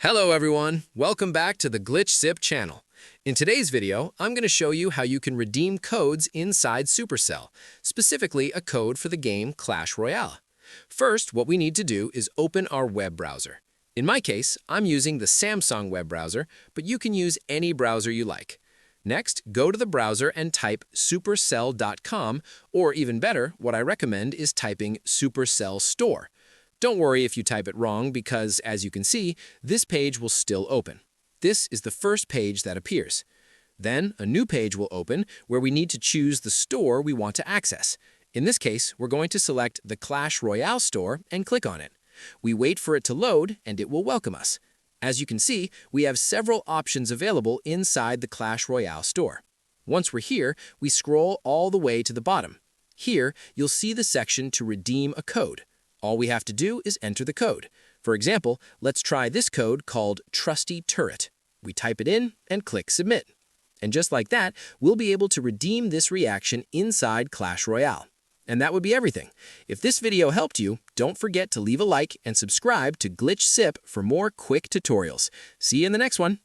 Hello everyone, welcome back to the Glitch Sip channel. In today's video, I'm going to show you how you can redeem codes inside Supercell, specifically a code for the game Clash Royale. First, what we need to do is open our web browser. In my case, I'm using the Samsung web browser, but you can use any browser you like. Next, go to the browser and type supercell.com, or even better, what I recommend is typing Supercell Store. Don't worry if you type it wrong because, as you can see, this page will still open. This is the first page that appears. Then, a new page will open where we need to choose the store we want to access. In this case, we're going to select the Clash Royale store and click on it. We wait for it to load and it will welcome us. As you can see, we have several options available inside the Clash Royale store. Once we're here, we scroll all the way to the bottom. Here, you'll see the section to redeem a code. All we have to do is enter the code. For example, let's try this code called Trusty Turret. We type it in and click Submit. And just like that, we'll be able to redeem this reaction inside Clash Royale. And that would be everything. If this video helped you, don't forget to leave a like and subscribe to Glitch Sip for more quick tutorials. See you in the next one.